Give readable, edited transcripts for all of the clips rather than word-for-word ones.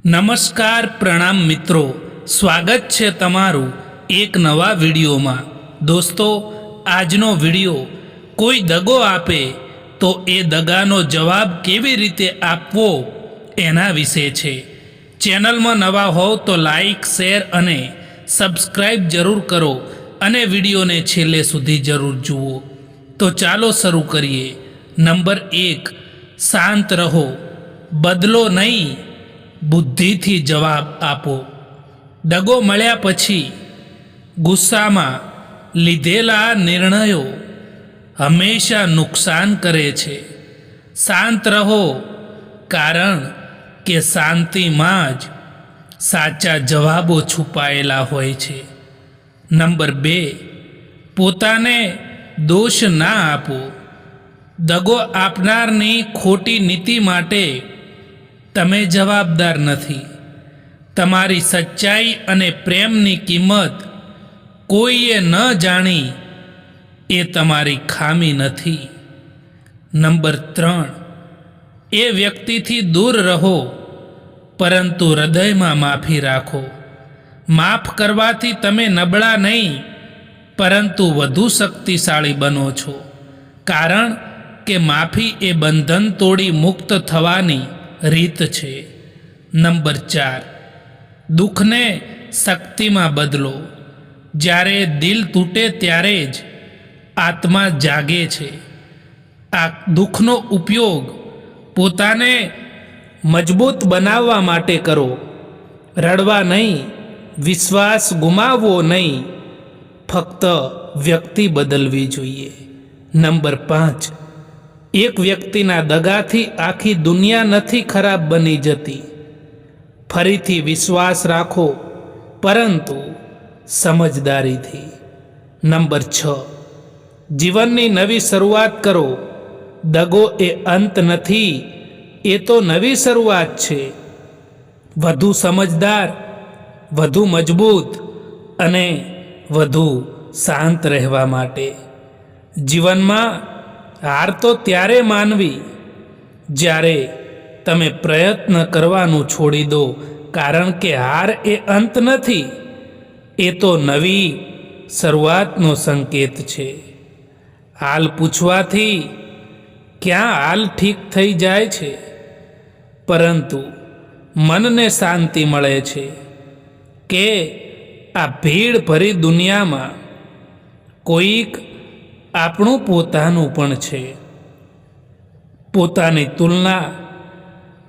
નમસ્કાર પ્રણામ મિત્રો, સ્વાગત છે તમારું એક નવા વિડીયોમાં। દોસ્તો, આજનો વિડીયો કોઈ દગો આપે તો એ દગાનો જવાબ કેવી રીતે આપવો એના વિશે છે। ચેનલમાં નવા હોવ તો લાઈક, શેર અને સબસ્ક્રાઈબ જરૂર કરો અને વિડીયોને છેલ્લે સુધી જરૂર જુઓ। તો ચાલો શરૂ કરીએ। નંબર 1, શાંત રહો, બદલો નહીં, બુદ્ધિથી જવાબ આપો। દગો મળ્યા પછી ગુસ્સામાં લીધેલા નિર્ણયો હંમેશા નુકસાન કરે છે। શાંત રહો, કારણ કે શાંતિમાં જ સાચા જવાબો છુપાયેલા હોય છે। નંબર 2, પોતાને દોષ ના આપો। દગો આપનારની ખોટી નીતિ માટે તમે જવાબદાર નથી। તમારી સચ્ચાઈ અને પ્રેમની કિંમત કોઈએ ન જાણી એ તમારી ખામી નથી। નંબર 3, એ વ્યક્તિથી દૂર રહો, પરંતુ હૃદયમાં માફી રાખો। માફ કરવાથી તમે નબળા નહીં, પરંતુ વધુ શક્તિશાળી બનો છો, કારણ કે માફી એ બંધન તોડી મુક્ત થવાની રીત છે। નંબર 4, દુઃખને શક્તિમાં બદલો। જ્યારે દિલ તૂટે ત્યારે જ આત્મા જાગે છે। આ દુઃખનો ઉપયોગ પોતાને મજબૂત બનાવવા માટે કરો। રડવા નહીં, વિશ્વાસ ગુમાવવો નહીં, ફક્ત વ્યક્તિ બદલવી જોઈએ। નંબર 5, એક વ્યક્તિના દગાથી આખી દુનિયા નથી ખરાબ બની જતી। ફરીથી વિશ્વાસ રાખો, પરંતુ સમજદારીથી। નંબર 6, જીવનની નવી શરૂઆત કરો। દગો એ અંત નથી, એ તો નવી શરૂઆત છે। વધુ સમજદાર, વધુ મજબૂત અને વધુ શાંત રહેવા માટે। જીવનમાં હાર તો ત્યારે માનવી જ્યારે તમે પ્રયત્ન કરવાનું છોડી દો, કારણ કે હાર એ અંત નથી, એ તો નવી શરૂઆતનો સંકેત છે। હાલ પૂછવાથી ક્યાં હાલ ઠીક થઈ જાય છે, પરંતુ મનને શાંતિ મળે છે કે આ ભીડ ભરી દુનિયામાં કોઈક આપણું પોતાનું પણ છે। પોતાની તુલના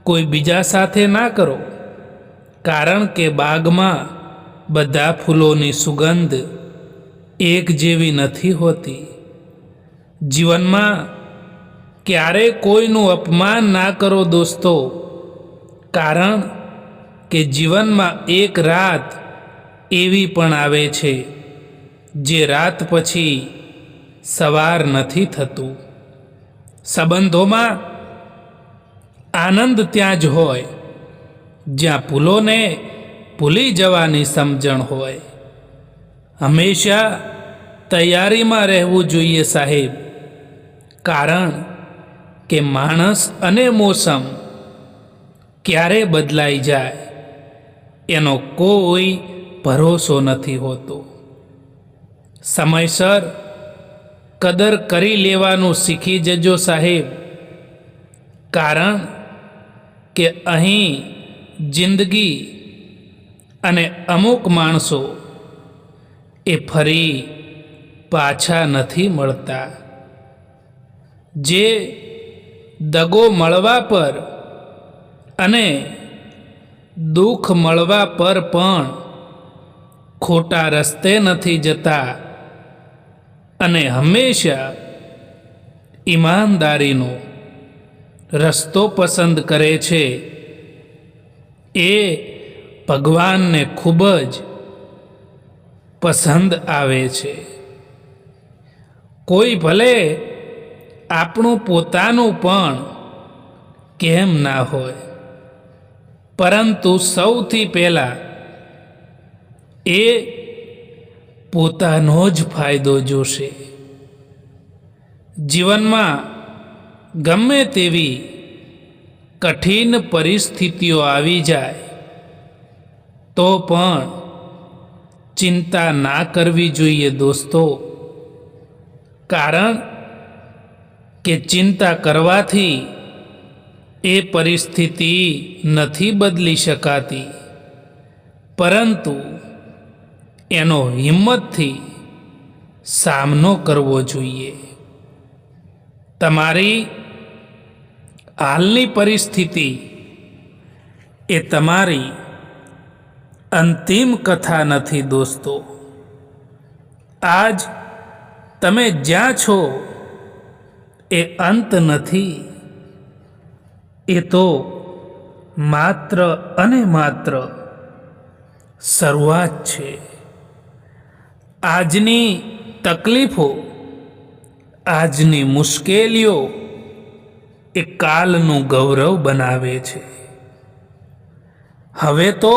કોઈ બીજા સાથે ના કરો, કારણ કે બાગમાં બધા ફૂલોની સુગંધ એક જેવી નથી હોતી। જીવનમાં ક્યારેય કોઈનું અપમાન ના કરો દોસ્તો, કારણ કે જીવનમાં એક રાત એવી પણ આવે છે જે રાત પછી સવાર નથી થતું। સંબંધોમાં આનંદ ત્યાં જ હોય જ્યાં ભૂલોને ભૂલી જવાની સમજણ હોય। હંમેશા તૈયારીમાં રહેવું જોઈએ સાહેબ, કારણ કે માણસ અને મોસમ ક્યારે બદલાઈ જાય એનો કોઈ ભરોસો નથી હોતો। સમયસર કદર કરી લેવાનું શીખી જજો સાહેબ, કારણ કે અહીં જિંદગી અને અમુક માણસો એ ફરી પાછા નથી મળતા। જે દગો મળવા પર અને દુઃખ મળવા પર પણ ખોટા રસ્તે નથી જતા અને હંમેશા ઈમાનદારીનો રસ્તો પસંદ કરે છે, એ ભગવાનને ખૂબ જ પસંદ આવે છે। કોઈ ભલે આપણું પોતાનું પણ કેમ ના હોય, પરંતુ સૌથી પહેલાં એ પોતાનો જ ફાયદો જોશે। જીવનમાં ગમે તેવી કઠિન પરિસ્થિતિઓ આવી જાય, તો પણ ચિંતા ના કરવી જોઈએ દોસ્તો, કારણ કે ચિંતા કરવાથી એ પરિસ્થિતિ નથી બદલી શકાતી, પરંતુ એનો હિંમતથી સામનો કરવો જોઈએ. તમારી હાલની પરિસ્થિતિ એ તમારી અંતિમ કથા નથી દોસ્તો. આજ તમે જ્યાં છો એ અંત નથી, એ તો માત્ર અને માત્ર શરૂઆત છે. આજની તકલીફો, આજની મુશ્કેલીઓ એ કાલનું ગૌરવ બનાવે છે. હવે તો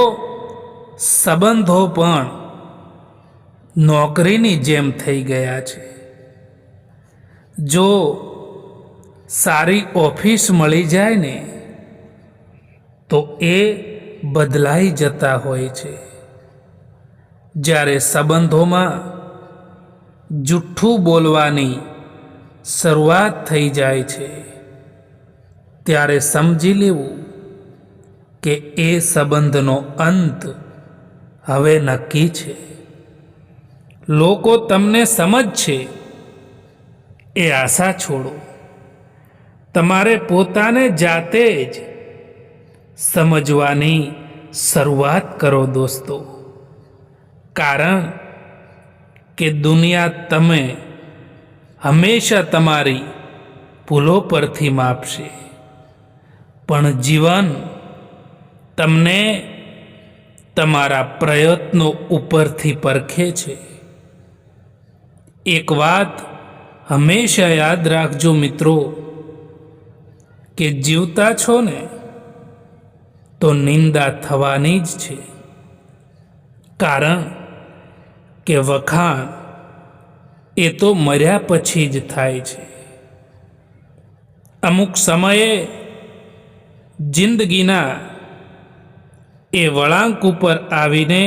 સંબંધો પણ નોકરીની જેમ થઈ ગયા છે. જો સારી ઓફિસ મળી જાય ને તો એ બદલાઈ જતા હોય છે. જ્યારે સંબંધોમાં જૂઠ્ઠું બોલવાની શરૂઆત થઈ જાય છે, ત્યારે સમજી લેવું કે એ સંબંધનો અંત હવે નક્કી છે. લોકો તમને સમજશે એ આશા છોડો. તમારે પોતાને જાતે જ સમજવાની શરૂઆત કરો દોસ્તો, કારણ કે દુનિયા તમે હંમેશા તમારી ભૂલો પરથી માપશે, પણ જીવન તમને તમારા પ્રયત્નો ઉપરથી પરખે છે. એક વાત હંમેશા યાદ રાખજો મિત્રો, કે જીવતા છો ને તો નિંદા થવાની જ છે, કારણ કે વખાણ એ તો મર્યા પછી જ થાય છે. અમુક સમયે જિંદગીના એ વળાંક ઉપર આવીને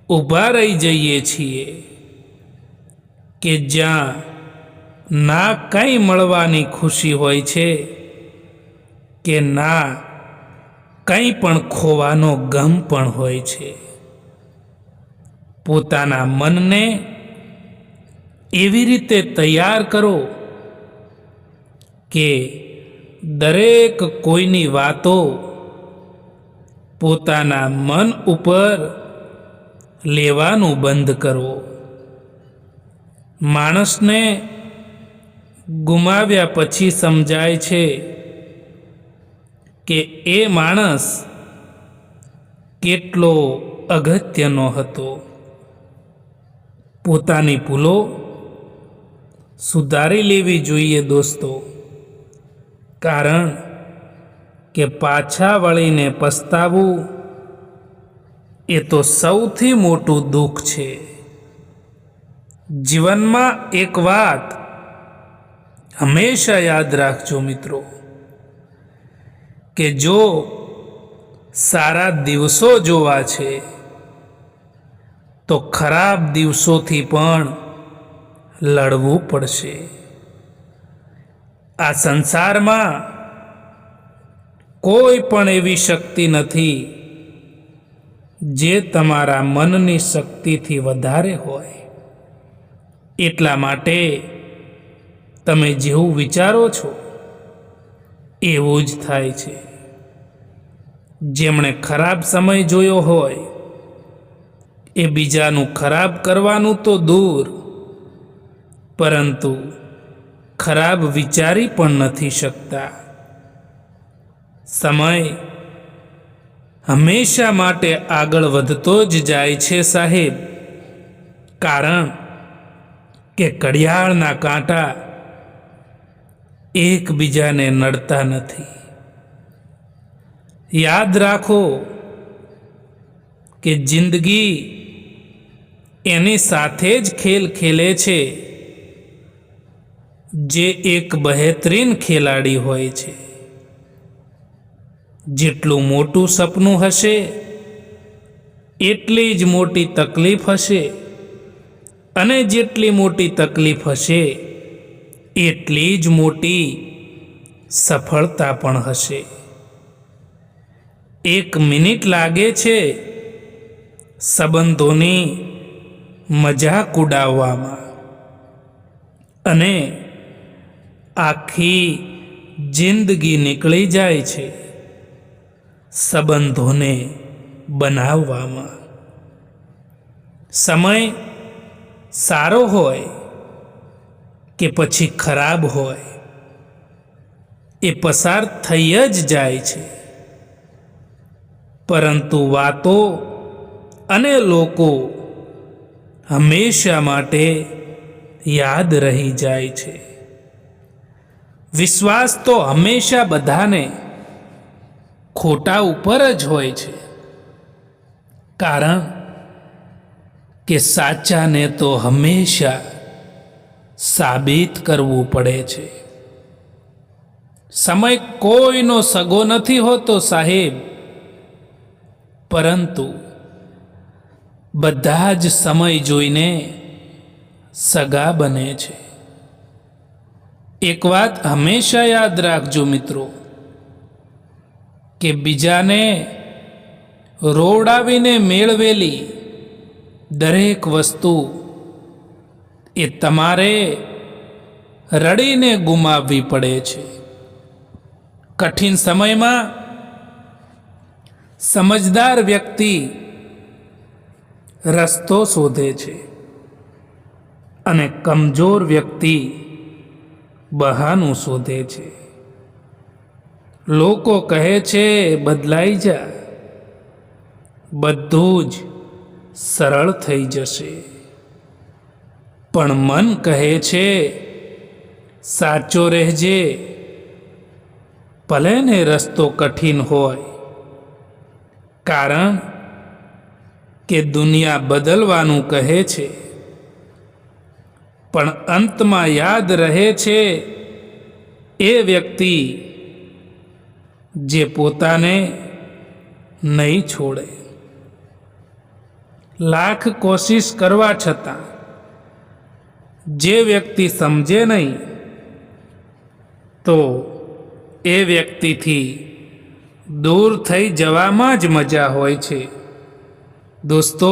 ઊભા રહી જઈએ છીએ કે જ્યાં ના કંઈ મળવાની ખુશી હોય છે કે ના કંઈ પણ ખોવાનો ગમ પણ હોય છે. પોતાના મનને એવી રીતે તૈયાર કરો કે દરેક કોઈની વાતો પોતાના મન ઉપર લેવાનું બંધ કરો. માણસને ગુમાવ્યા પછી સમજાય છે કે એ માણસ કેટલો અગત્યનો હતો. પોતાની ભૂલો સુધારી લેવી જોઈએ દોસ્તો, કારણ કે પાછા વળીને પસ્તાવું એ તો સૌથી મોટું દુઃખ છે. જીવનમાં એક વાત હંમેશા યાદ રાખજો મિત્રો, કે જો સારા દિવસો જોવા છે તો ખરાબ દિવસોથી પણ લડવું પડશે. આ સંસારમાં કોઈ પણ એવી શક્તિ નથી જે તમારા મનની શક્તિથી વધારે હોય. એટલા માટે તમે જેવું વિચારો છો એવું જ થાય છે. જેમણે ખરાબ સમય જોયો હોય એ બીજાનું ખરાબ કરવાનું તો દૂર, પરંતુ ખરાબ વિચારી પણ નથી શકતા. સમય હંમેશા માટે આગળ વધતો જ જાય છે સાહેબ, કારણ કે ઘડિયાળના કાંટા એકબીજાને નડતા નથી. યાદ રાખો કે જિંદગી એની સાથે જ ખેલ ખેલે છે જે એક બહેતરીન ખેલાડી હોય છે. જેટલું મોટું સપનું હશે એટલી જ મોટી તકલીફ હશે, અને જેટલી મોટી તકલીફ હશે એટલી જ મોટી સફળતા પણ હશે. 1 મિનિટ લાગે છે સંબંધોની મજાક ઉડાવવામાં, અને આખી જિંદગી નીકળી જાય છે સંબંધોને બનાવવામાં. સમય સારો હોય કે પછી ખરાબ હોય, એ પસાર થઈ જ જાય છે, પરંતુ વાતો અને લોકો હંમેશા માટે યાદ રહી જાય છે. વિશ્વાસ તો હંમેશા બધાને ખોટા ઉપર જ હોય છે, કારણ કે સાચાને તો હંમેશા સાબિત કરવું પડે છે. સમય કોઈનો સગો નથી હોતો સાહેબ, પરંતુ બધા જ સમય જોઈને સગા બને છે. એક વાત હંમેશા યાદ રાખજો મિત્રો, કે બીજાને રોવડાવીને મેળવેલી દરેક વસ્તુ એ તમારે રડીને ગુમાવવી પડે છે. કઠિન સમયમાં સમજદાર વ્યક્તિ રસ્તો શોધે છે, અને કમજોર વ્યક્તિ બહાનું શોધે છે. લોકો કહે છે બદલાઈ જા, બધું જ સરળ થઈ જશે, પણ મન કહે છે સાચો રહેજે, ભલે ને રસ્તો કઠિન હોય, કારણ કે દુનિયા બદલવાનું કહે છે, પણ અંતમાં યાદ રહે છે એ વ્યક્તિ જે પોતાને નહીં છોડે. લાખ કોશિશ કરવા છતાં જે વ્યક્તિ સમજે નહીં, તો એ વ્યક્તિથી દૂર થઈ જવામાં જ મજા હોય છે દોસ્તો.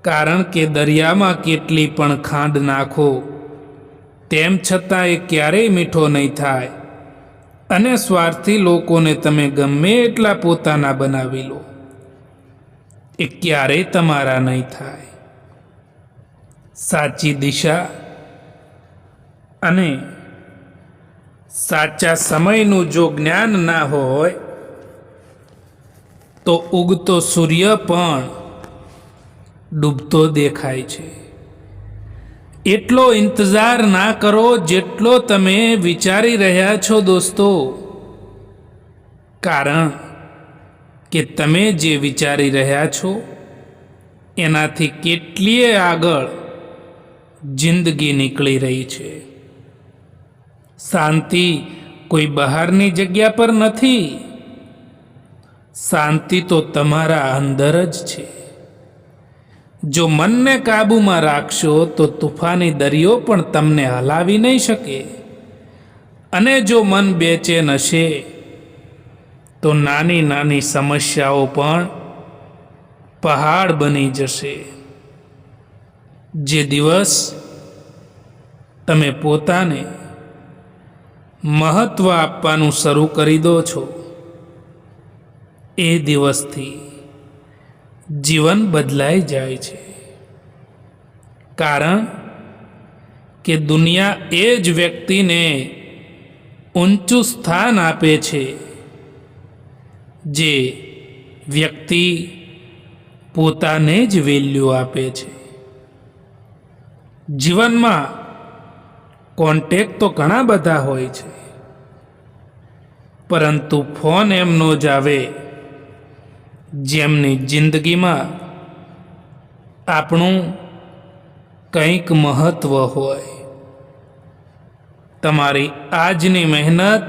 કારણ કે દરિયામાં કેટલી પણ ખાંડ નાખો, તેમ છતાં એ ક્યારેય મીઠો નહીં થાય, અને સ્વાર્થી લોકોને તમે ગમે એટલા પોતાના બનાવી લો, એ ક્યારેય તમારા નહીં થાય. સાચી દિશા અને સાચા સમયનું જો જ્ઞાન ના હોય, તો ઉગતો સૂર્ય પણ ડૂબતો દેખાય છે. એટલો ઇંતજાર ના કરો જેટલો તમે વિચારી રહ્યા છો દોસ્તો, કારણ કે તમે જે વિચારી રહ્યા છો એનાથી કેટલીય આગળ જિંદગી નીકળી રહી છે. શાંતિ કોઈ બહારની જગ્યા પર નથી, શાંતિ તો તમારા અંદર જ છે. જો મનને કાબૂમાં રાખશો તો તુફાની દરિયો પણ તમને હલાવી નહીં શકે, અને જો મન બેચેન હશે તો નાની નાની સમસ્યાઓ પણ પહાડ બની જશે. જે દિવસ તમે પોતાને મહત્વ આપવાનું શરૂ કરી દો છો, એ દિવસથી જીવન બદલાઈ જાય છે. કારણ કે દુનિયા એ જ વ્યક્તિને ઊંચું સ્થાન આપે છે જે વ્યક્તિ પોતાને જ વેલ્યુ આપે છે. જીવનમાં કોન્ટેક્ટ તો ઘણા બધા હોય છે, પરંતુ ફોન એમનો જ આવે જેમની જિંદગીમાં આપણું કંઈક મહત્વ હોય. તમારી આજની મહેનત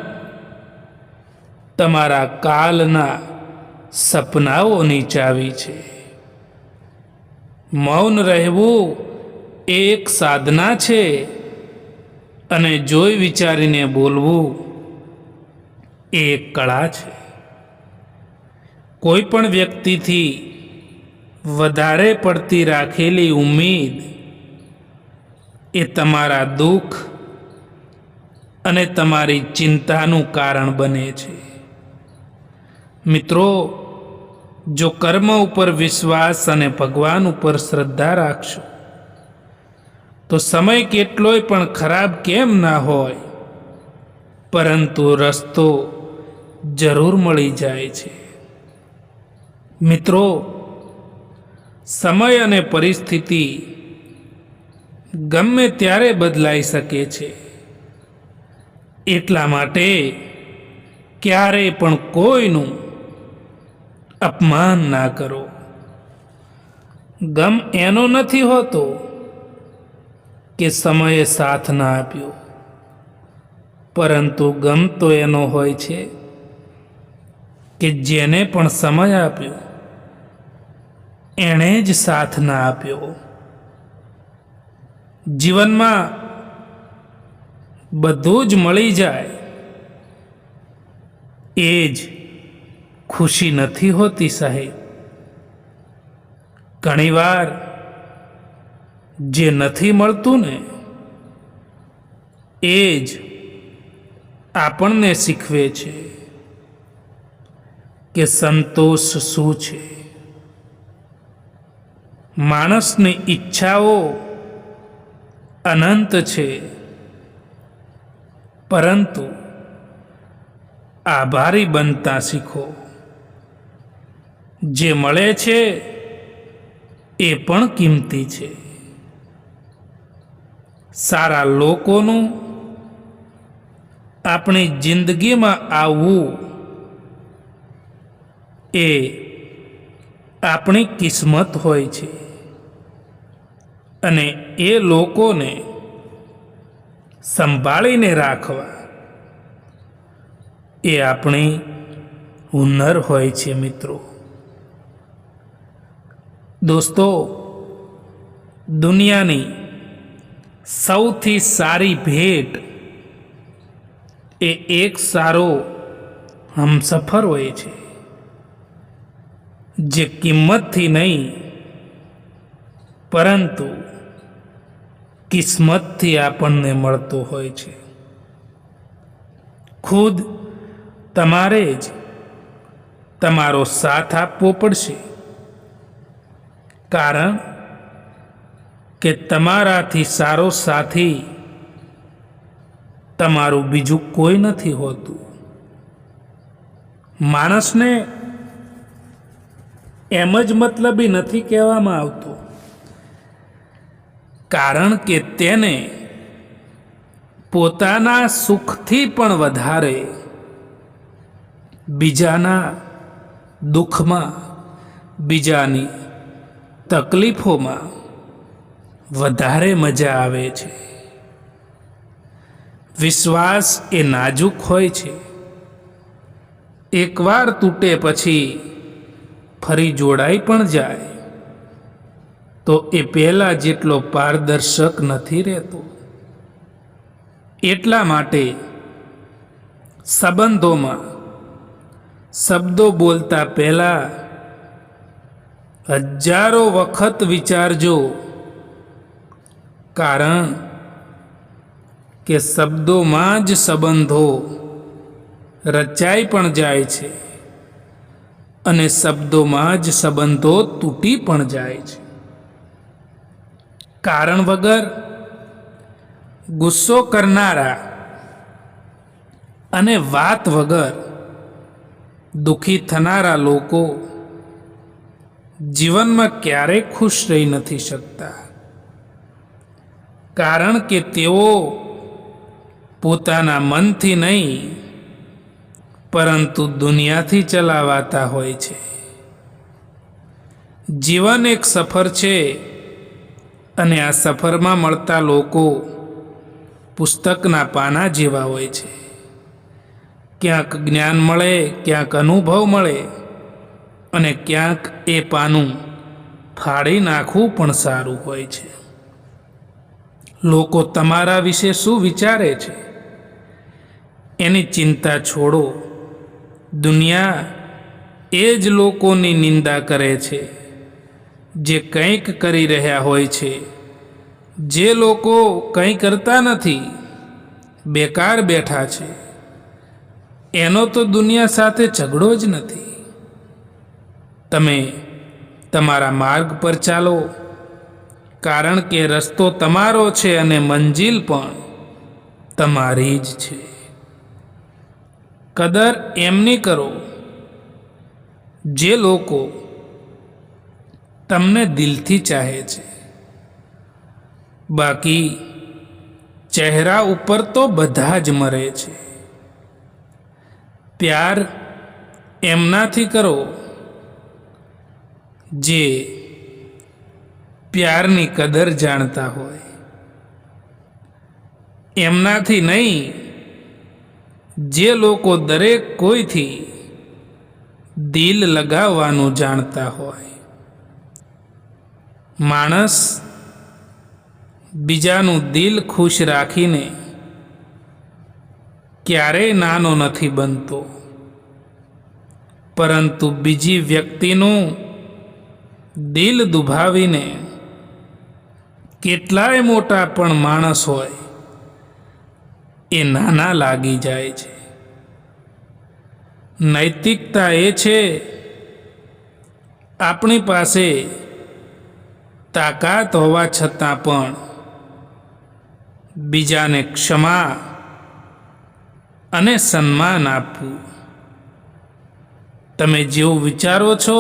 તમારા કાલના સપનાઓની ચાવી છે. મૌન રહેવું એ એક સાધના છે અને જોઈ વિચારીને બોલવું એ એક કળા છે. કોઈ પણ વ્યક્તિથી વધારે પડતી રાખેલી ઉમ્મીદ એ તમારા દુઃખ અને તમારી ચિંતાનું કારણ બને છે. મિત્રો, જો કર્મ ઉપર વિશ્વાસ અને ભગવાન ઉપર શ્રદ્ધા રાખશો તો સમય કેટલોય પણ ખરાબ કેમ ના હોય, પરંતુ રસ્તો જરૂર મળી જાય છે. મિત્રો, સમય અને પરિસ્થિતિ ગમે ત્યારે બદલાઈ શકે છે. એટલા માટે ક્યારેય પણ કોઈનું અપમાન ના કરો. ગમ એનો નથી હોતો કે સમયે સાથ ના આપ્યો, પરંતુ ગમ તો એનો હોય છે કે જેને પણ સમય આપ્યો એણે જ સાથ ના આપ્યો. જીવનમાં બધું જ મળી જાય એ જ ખુશી નથી હોતી સાહેબ. ઘણીવાર જે નથી મળતું ને એ જ આપણને શીખવે છે કે સંતોષ શું છે. માણસની ઈચ્છાઓ અનંત છે, પરંતુ આભારી બનતા શીખો. જે મળે છે એ પણ કિંમતી છે. સારા લોકોનું આપણી જિંદગીમાં આવવું એ આપણી કિસ્મત હોય છે, અને એ લોકોને સંભાળીને રાખવા એ આપણી હુનર હોય છે. મિત્રો, દોસ્તો, દુનિયાની સૌથી સારી ભેટ એ એક સારો હમસફર હોય છે, જે કિંમતથી નહીં પરંતુ કિસ્મતથી આપણને મળતો હોય છે. ખુદ તમારે જ તમારો સાથ આપવો પડશે, કારણ કે તમારાથી સારો સાથી તમારું બીજું કોઈ નથી હોતું. માણસને એમ જ મતલબી નથી કહેવામાં આવતો, કારણ કે તેને પોતાના સુખથી પણ વધારે બીજાના દુઃખમાં, બીજાની તકલીફોમાં વધારે મજા આવે છે. વિશ્વાસ એ નાજુક હોય છે. એકવાર તૂટે પછી ફરી જોડાઈ પણ જાય તો એ પહેલાં જેટલો પારદર્શક નથી રહેતો. એટલા માટે સંબંધોમાં શબ્દો બોલતા પહેલા હજારો વખત વિચારજો, કારણ કે શબ્દોમાં જ સંબંધો રચાઈ પણ જાય છે અને શબ્દોમાં જ સંબંધો તૂટી પણ જાય છે. કારણ વગર ગુસ્સો કરનારા અને વાત વગર દુઃખી થનારા લોકો જીવનમાં ક્યારેય ખુશ રહી નથી શકતા, કારણ કે તેઓ પોતાના મનથી નહીં પરંતુ દુનિયાથી ચલાવાતા હોય છે. જીવન એક સફર છે અને આ સફરમાં મળતા લોકો પુસ્તકના પાના જેવા હોય છે. ક્યાંક જ્ઞાન મળે, ક્યાંક અનુભવ મળે, અને ક્યાંક એ પાનું ફાડી નાખવું પણ સારું હોય છે. લોકો તમારા વિશે શું વિચારે છે એની ચિંતા છોડો. દુનિયા એ જ લોકોની નિંદા કરે છે જે કંઈક કરી રહ્યા હોય છે. જે લોકો કંઈ કરતા નથી, બેકાર બેઠા છે, એનો તો દુનિયા સાથે ઝઘડો જ નથી. તમે તમારા માર્ગ પર ચાલો, કારણ કે રસ્તો તમારો છે અને મંજિલ પણ તમારી જ છે. કદર એમની કરો જે લોકો તમને દિલથી ચાહે છે. બાકી ચહેરા ઉપર તો બધા જ મરે છે. પ્યાર એમનાથી કરો જે પ્યારની કદર જાણતા હોય, એમનાથી નહીં જે લોકો દરેક કોઈથી દિલ લગાવવાનું જાણતા હોય. માણસ બીજાનું દિલ ખુશ રાખીને ક્યારેય નાનો નથી બનતો, પરંતુ બીજી વ્યક્તિનું દિલ દુભાવીને કેટલાય મોટા પણ માણસ હોય એ નાના લાગી જાય છે. નૈતિકતા એ છે આપણી પાસે તાકાત હોવા છતાં પણ બીજાને ક્ષમા અને સન્માન આપવું. તમે જેવું વિચારો છો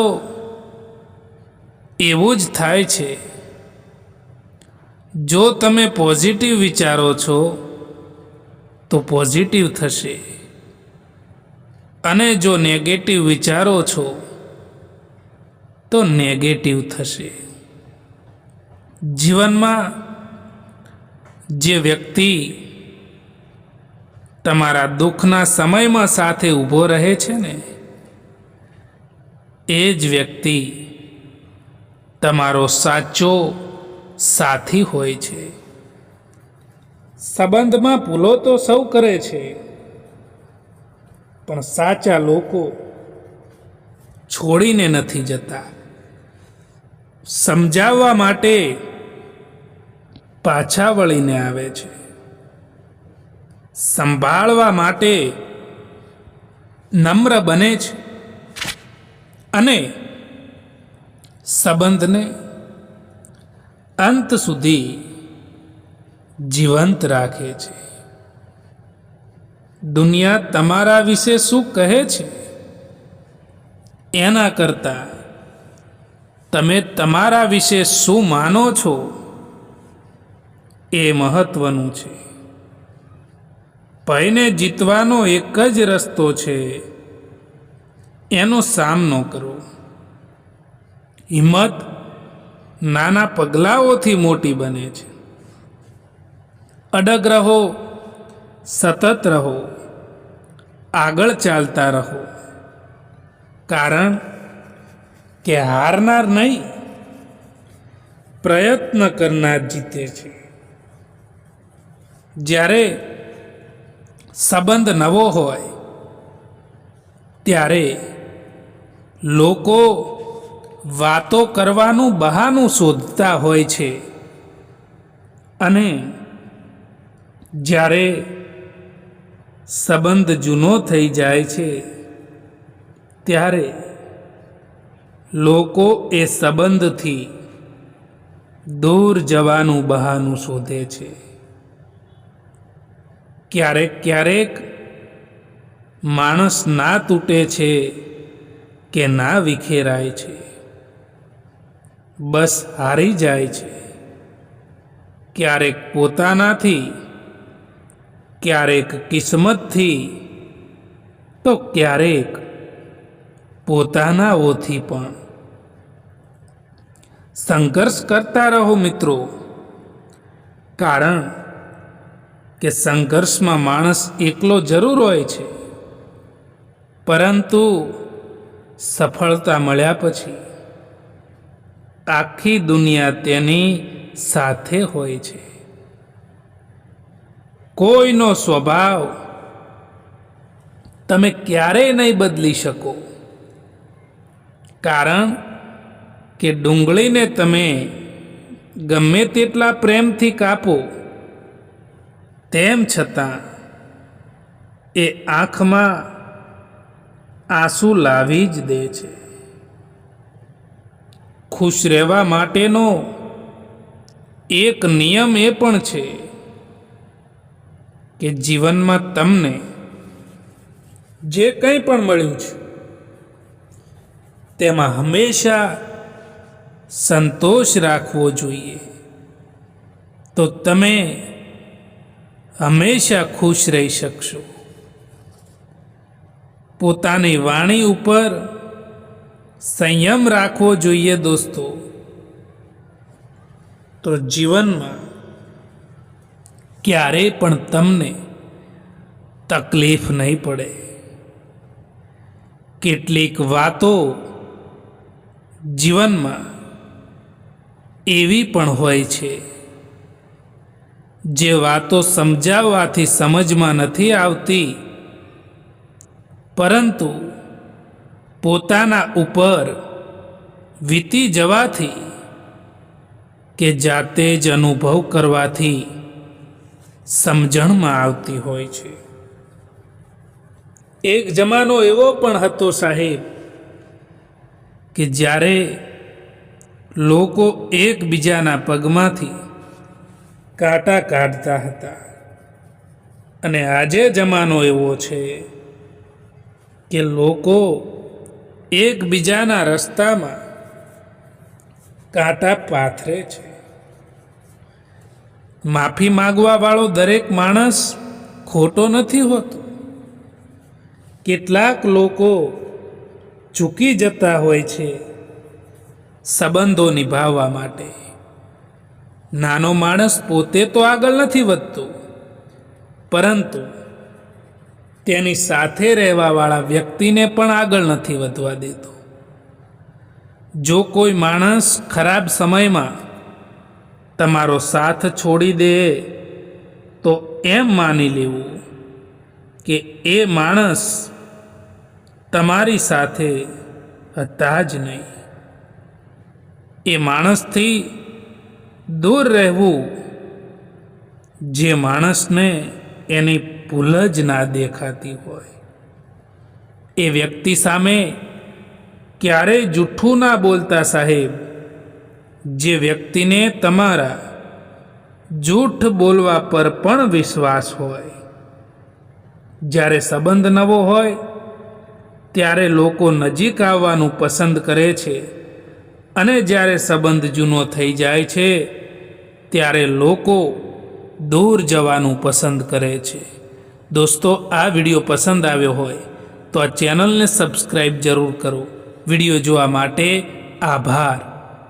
એવું જ થાય છે. જો તમે પોઝિટિવ વિચારો છો તો પોઝિટિવ થશે, અને જો નેગેટિવ વિચારો છો તો નેગેટિવ થશે. જીવનમાં જે વ્યક્તિ તમારા દુઃખના સમયમાં સાથે ઊભો રહે છે ને, એ જ વ્યક્તિ તમારો સાચો સાથી હોય છે. સંબંધમાં ભૂલો તો સૌ કરે છે, પણ સાચા લોકો છોડીને નથી જતા. સમજાવવા માટે પાછા વળીને આવે છે, સંભાળવા માટે નમ્ર બને છે, અને સંબંધને અંત સુધી જીવંત રાખે છે. દુનિયા તમારા વિશે શું કહે છે એના કરતાં તમે તમારા વિશે શું માનો છો એ મહત્વનું છે. ભયને જીતવાનો એક જ રસ્તો છે, એનો સામનો કરો. હિંમત નાના પગલાઓથી મોટી બને છે. અડગ રહો, સતત રહો, આગળ ચાલતા રહો, કારણ કે હારનાર નહીં, પ્રયત્ન કરનાર જીતે છે. જ્યારે સંબંધ નવો હોય ત્યારે લોકો વાતો કરવાનું બહાનું શોધતા હોય છે, અને જ્યારે સંબંધ જૂનો થઈ જાય છે ત્યારે લોકો એ સંબંધથી દૂર જવાનું બહાનું શોધે છે. ક્યારેક ક્યારેક માણસ ના તૂટે છે કે ના વિખેરાય છે, બસ હારી જાય છે. ક્યારેક પોતાનાથી, ક્યારેક કિસ્મતથી, તો ક્યારેક પોતાનાઓથી પણ. સંઘર્ષ કરતા રહો મિત્રો, કારણ કે સંઘર્ષમાં માણસ એકલો જરૂર હોય છે, પરંતુ સફળતા મળ્યા પછી આખી દુનિયા તેની સાથે હોય છે. કોઈનો સ્વભાવ તમે ક્યારેય નહીં બદલી શકો, કારણ કે ડુંગળીને તમે ગમે તેટલા પ્રેમથી કાપો તેમ છતાં એ આંખમાં આંસુ લાવી જ દે છે. ખુશ રહેવા માટેનો એક નિયમ એ પણ છે કે જીવનમાં તમને જે કંઈ પણ મળ્યું છે તેમાં હંમેશા સંતોષ રાખવો જોઈએ, તો તમે હંમેશા ખુશ રહી શકશો. પોતાની વાણી ઉપર સંયમ રાખવો જોઈએ દોસ્તો, તો જીવનમાં ક્યારેય પણ તમને તકલીફ નહીં પડે. કેટલીક વાતો જીવનમાં એવી પણ હોય છે જે વાતો સમજાવવાથી સમજમાં નથી આવતી, પરંતુ પોતાના ઉપર વીતી જવાથી કે જાતે જ અનુભવ કરવાથી સમજણમાં આવતી હોય છે. એક જમાનો એવો પણ હતો સાહેબ કે જ્યારે લોકો એકબીજાના પગમાંથી કાંટા કાઢતા હતા, અને આજે જમાનો એવો છે કે લોકો એકબીજાના રસ્તામાં કાંટા પાથરે છે. માફી માંગવા વાળો દરેક માણસ ખોટો નથી હોતો. કેટલાક લોકો ચૂકી જતા હોય છે સંબંધો નિભાવવા માટે. નાનો માણસ પોતે તો આગળ નથી વધતો, પરંતુ તેની સાથે રહેવાવાળા વ્યક્તિને પણ આગળ નથી વધવા દેતો. જો કોઈ માણસ ખરાબ સમયમાં તમારો સાથ છોડી દે તો એમ માની લેવું કે એ માણસ તમારી સાથે હતા જ નહીં. એ માણસથી દૂર રહેવું જે માણસને એની ભૂલ જ ના દેખાતી હોય. એ વ્યક્તિ સામે ક્યારેય જૂઠું ના બોલતા સાહેબ, જે વ્યક્તિને તમારા જૂઠ બોલવા પર પણ વિશ્વાસ હોય. જ્યારે સંબંધ નવો હોય ત્યારે લોકો નજીક આવવાનું પસંદ કરે છે, અને જ્યારે સંબંધ જૂનો થઈ જાય છે ત્યારે લોકો દૂર જવાનું પસંદ કરે છે. દોસ્તો, આ વિડીયો પસંદ આવ્યો હોય તો આ ચેનલને સબસ્ક્રાઈબ જરૂર કરો. વિડીયો જોવા માટે આભાર.